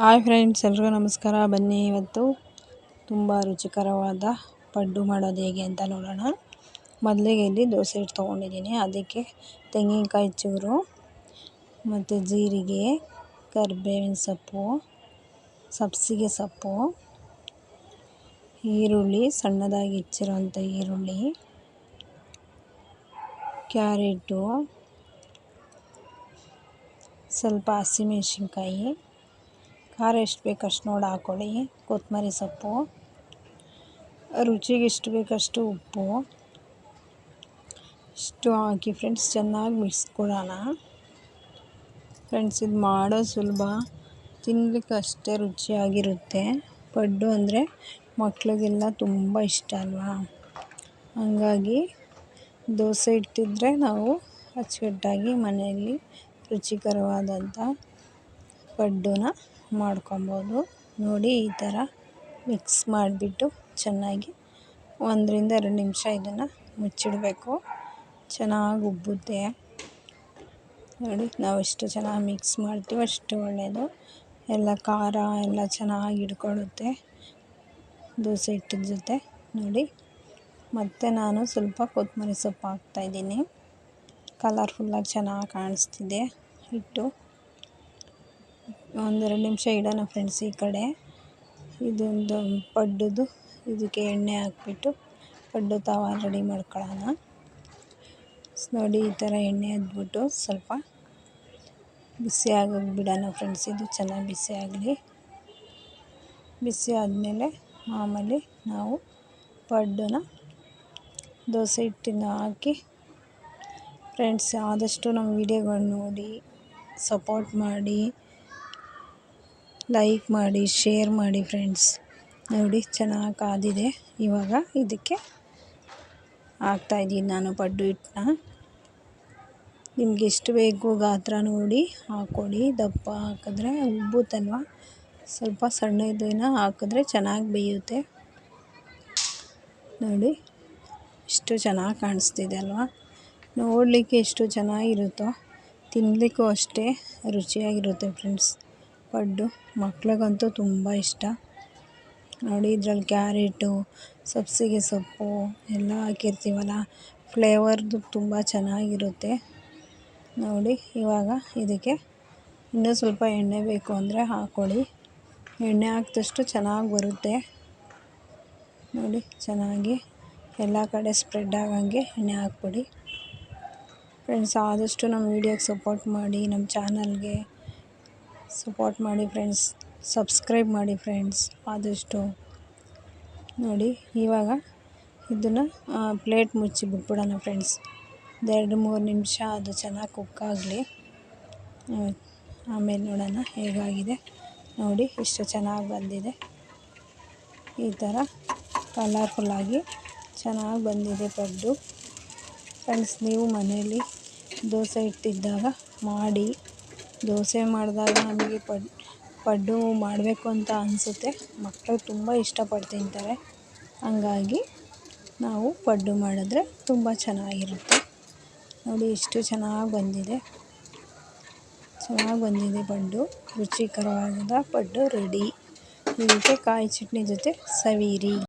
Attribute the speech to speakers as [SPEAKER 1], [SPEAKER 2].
[SPEAKER 1] Hi friends, ಎಲ್ರಿಗೂ ನಮಸ್ಕಾರ. ಬನ್ನಿ ಇವತ್ತು ತುಂಬ ರುಚಿಕರವಾದ ಪಡ್ಡು ಮಾಡೋದು ಹೇಗೆ ಅಂತ ನೋಡೋಣ. ಮೊದಲಿಗೆ ಇಲ್ಲಿ ದೋಸೆ ಹಿಟ್ಟು ತೊಗೊಂಡಿದ್ದೀನಿ. ಅದಕ್ಕೆ ತೆಂಗಿನಕಾಯಿ ಚೂರು ಮತ್ತು ಜೀರಿಗೆ, ಕರಿಬೇವಿನ ಸೊಪ್ಪು, ಸಬ್ಬಸಿಗೆ ಸೊಪ್ಪು, ಈರುಳ್ಳಿ, ಸಣ್ಣದಾಗಿ ಹೆಚ್ಚಿರೋಂಥ ಈರುಳ್ಳಿ, ಕ್ಯಾರೆಟು, ಸ್ವಲ್ಪ ಹಸಿಮೆಣಸಿನ್ಕಾಯಿ, ಖಾರ ಎಷ್ಟು ಬೇಕು ಅಷ್ಟು ನೋಡಿ ಹಾಕ್ಕೊಳ್ಳಿ, ಕೊತ್ತಂಬರಿ ಸೊಪ್ಪು, ರುಚಿಗೆ ಎಷ್ಟು ಬೇಕಷ್ಟು ಉಪ್ಪು ಇಷ್ಟು ಹಾಕಿ ಫ್ರೆಂಡ್ಸ್ ಚೆನ್ನಾಗಿ ಮಿಕ್ಸ್ ಕೊಡೋಣ. ಫ್ರೆಂಡ್ಸ್, ಇದು ಮಾಡೋ ಸುಲಭ, ತಿನ್ನಲಿಕ್ಕೆ ಅಷ್ಟೇ ರುಚಿಯಾಗಿರುತ್ತೆ. ಪಡ್ಡು ಅಂದರೆ ಮಕ್ಕಳಿಗೆಲ್ಲ ತುಂಬ ಇಷ್ಟ ಅಲ್ವಾ. ಹಾಗಾಗಿ ದೋಸೆ ಇಟ್ಟಿದ್ರೆ ನಾವು ಅಚ್ಚುಕಟ್ಟಾಗಿ ಮನೆಯಲ್ಲಿ ರುಚಿಕರವಾದಂಥ ಪಡ್ಡುನ ಮಾಡ್ಕೊಬೋದು. ನೋಡಿ, ಈ ಥರ ಮಿಕ್ಸ್ ಮಾಡಿಬಿಟ್ಟು ಚೆನ್ನಾಗಿ 1 ರಿಂದ 2 ನಿಮಿಷ ಇದನ್ನು ಮುಚ್ಚಿಡಬೇಕು. ಚೆನ್ನಾಗಿ ಉಬ್ಬುತ್ತೆ. ನೋಡಿ, ನಾವು ಎಷ್ಟು ಚೆನ್ನಾಗಿ ಮಿಕ್ಸ್ ಮಾಡ್ತೀವಿ ಅಷ್ಟು ಒಳ್ಳೆಯದು. ಎಲ್ಲ ಖಾರ ಎಲ್ಲ ಚೆನ್ನಾಗಿ ಹಿಡ್ಕೊಳ್ಳುತ್ತೆ ದೋಸೆ ಹಿಟ್ಟಿನ ಜೊತೆ. ನೋಡಿ, ಮತ್ತು ನಾನು ಸ್ವಲ್ಪ ಕೊತ್ತಂಬರಿ ಸೊಪ್ಪು ಹಾಕ್ತಾಯಿದ್ದೀನಿ. ಕಲರ್ಫುಲ್ಲಾಗಿ ಚೆನ್ನಾಗಿ ಕಾಣಿಸ್ತಿದೆ ಹಿಟ್ಟು. 1-2 ನಿಮಿಷ ಇಡೋಣ ಫ್ರೆಂಡ್ಸ್. ಈ ಕಡೆ ಇದೊಂದು ಪಡ್ಡುದು ಇದಕ್ಕೆ ಎಣ್ಣೆ ಹಾಕ್ಬಿಟ್ಟು ಪಡ್ಡು ತವ ರೆಡಿ ಮಾಡ್ಕೊಳ್ಳೋಣ. ನೋಡಿ, ಈ ಥರ ಎಣ್ಣೆ ಹದ್ಬಿಟ್ಟು ಸ್ವಲ್ಪ ಬಿಸಿ ಆಗೋಕ್ಕೆ ಬಿಡೋಣ ಫ್ರೆಂಡ್ಸ್. ಇದು ಚೆನ್ನಾಗಿ ಬಿಸಿ ಆಗಲಿ. ಬಿಸಿ ಆದಮೇಲೆ ಮಾಮೂಲಿ ನಾವು ಪಡ್ಡನ್ನ ದೋಸೆ ಹಿಟ್ಟನ್ನ ಹಾಕಿ ಫ್ರೆಂಡ್ಸ್, ಆದಷ್ಟು ನಮ್ಮ ವಿಡಿಯೋಗಳನ್ನ ನೋಡಿ ಸಪೋರ್ಟ್ ಮಾಡಿ, ಲೈಕ್ ಮಾಡಿ, ಶೇರ್ ಮಾಡಿ ಫ್ರೆಂಡ್ಸ್. ನೋಡಿ, ಚೆನ್ನಾಗಿ ಕಾದಿದೆ. ಇವಾಗ ಇದಕ್ಕೆ ಹಾಕ್ತಾಯಿದ್ದೀನಿ ನಾನು ಪಡ್ಡು ಹಿಟ್ಟನ್ನ. ನಿಮ್ಗೆ ಎಷ್ಟು ಬೇಕು ಗಾತ್ರ ನೋಡಿ ಹಾಕ್ಕೊಳ್ಳಿ. ದಪ್ಪ ಹಾಕಿದ್ರೆ ಉಬ್ಬುತ್ತಲ್ವ, ಸ್ವಲ್ಪ ಸಣ್ಣದನ್ನ ಹಾಕಿದ್ರೆ ಚೆನ್ನಾಗಿ ಬೇಯುತ್ತೆ. ನೋಡಿ, ಎಷ್ಟು ಚೆನ್ನಾಗಿ ಕಾಣಿಸ್ತಿದೆ ಅಲ್ವಾ. ನೋಡಲಿಕ್ಕೆ ಎಷ್ಟು ಚೆನ್ನಾಗಿರುತ್ತೋ ತಿನ್ನಲಿಕ್ಕೂ ಅಷ್ಟೇ ರುಚಿಯಾಗಿರುತ್ತೆ ಫ್ರೆಂಡ್ಸ್. ಪಡ್ಡು ಮಕ್ಳಿಗಂತೂ ತುಂಬ ಇಷ್ಟ. ನೋಡಿ, ಇದರಲ್ಲಿ ಕ್ಯಾರೆಟು, ಸಬ್ಬಸಿಗೆ ಸೊಪ್ಪು ಎಲ್ಲ ಹಾಕಿರ್ತೀವಲ್ಲ, ಫ್ಲೇವರ್ದು ತುಂಬ ಚೆನ್ನಾಗಿರುತ್ತೆ. ನೋಡಿ, ಇವಾಗ ಇದಕ್ಕೆ ಇನ್ನೂ ಸ್ವಲ್ಪ ಎಣ್ಣೆ ಬೇಕು ಅಂದರೆ ಹಾಕ್ಕೊಳ್ಳಿ. ಎಣ್ಣೆ ಹಾಕಿದಷ್ಟು ಚೆನ್ನಾಗಿ ಬರುತ್ತೆ. ನೋಡಿ, ಚೆನ್ನಾಗಿ ಎಲ್ಲ ಕಡೆ ಸ್ಪ್ರೆಡ್ ಆಗಂಗೆ ಎಣ್ಣೆ ಹಾಕ್ಬಿಡಿ ಫ್ರೆಂಡ್ಸ್. ಆದಷ್ಟು ನಮ್ಮ ವೀಡಿಯೋಗೆ ಸಪೋರ್ಟ್ ಮಾಡಿ, ನಮ್ಮ ಚಾನಲ್ಗೆ ಸಪೋರ್ಟ್ ಮಾಡಿ ಫ್ರೆಂಡ್ಸ್. ಸಬ್ಸ್ಕ್ರೈಬ್ ಮಾಡಿ ಫ್ರೆಂಡ್ಸ್ ಆದಷ್ಟು. ನೋಡಿ, ಇವಾಗ ಇದನ್ನು ಪ್ಲೇಟ್ ಮುಚ್ಚಿ ಬಿಟ್ಬಿಡೋಣ ಫ್ರೆಂಡ್ಸ್. 2-3 ನಿಮಿಷ ಅದು ಚೆನ್ನಾಗಿ ಕುಕ್ಕಾಗಲಿ. ಆಮೇಲೆ ನೋಡೋಣ ಹೇಗಾಗಿದೆ. ನೋಡಿ, ಎಷ್ಟು ಚೆನ್ನಾಗಿ ಬಂದಿದೆ. ಈ ಥರ ಕಲರ್ಫುಲ್ಲಾಗಿ ಚೆನ್ನಾಗಿ ಬಂದಿದೆ ಪಡ್ಡು ಫ್ರೆಂಡ್ಸ್. ನೀವು ಮನೆಯಲ್ಲಿ ದೋಸೆ ಇಟ್ಟಿದ್ದಾಗ ಮಾಡಿ. ದೋಸೆ ಮಾಡಿದಾಗ ನಮಗೆ ಪಡ್ಡು ಮಾಡಬೇಕು ಅಂತ ಅನಿಸುತ್ತೆ. ಮಕ್ಕಳು ತುಂಬ ಇಷ್ಟಪಟ್ಟು ತಿಂತಾರೆ. ಹಂಗಾಗಿ ನಾವು ಪಡ್ಡು ಮಾಡಿದ್ರೆ ತುಂಬ ಚೆನ್ನಾಗಿರುತ್ತೆ. ನೋಡಿ, ಎಷ್ಟು ಚೆನ್ನಾಗಿ ಬಂದಿದೆ. ಚೆನ್ನಾಗಿ ಬಂದಿದೆ ಪಡ್ಡು. ರುಚಿಕರವಾದ ಪಡ್ಡು ರೆಡಿ. ಇದಕ್ಕೆ ಕಾಯಿ ಚಟ್ನಿ ಜೊತೆ ಸವಿಯಿರಿ.